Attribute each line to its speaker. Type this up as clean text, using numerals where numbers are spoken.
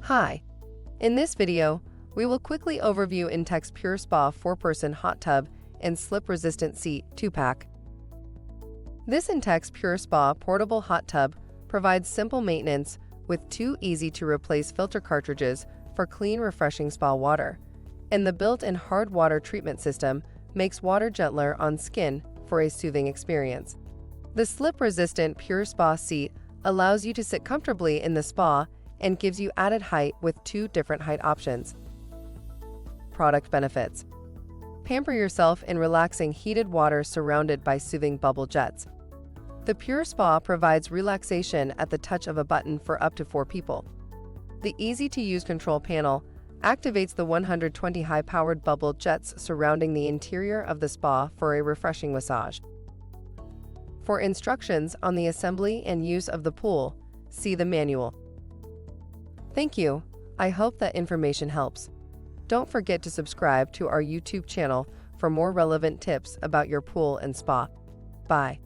Speaker 1: Hi. In this video, we will quickly overview Intex Pure Spa 4-person hot tub and slip-resistant seat 2-pack. This Intex Pure Spa portable hot tub provides simple maintenance with 2 easy-to-replace filter cartridges for clean, refreshing spa water, and the built-in hard water treatment system makes water gentler on skin for a soothing experience. The slip-resistant Pure Spa seat allows you to sit comfortably in the spa and gives you added height with 2 different height options. Product benefits: pamper yourself in relaxing heated water surrounded by soothing bubble jets. The Pure Spa provides relaxation at the touch of a button for up to 4 people. The easy-to-use control panel activates the 120 high-powered bubble jets surrounding the interior of the spa for a refreshing massage. For instructions on the assembly and use of the pool, see the manual. Thank you. I hope that information helps. Don't forget to subscribe to our YouTube channel for more relevant tips about your pool and spa. Bye.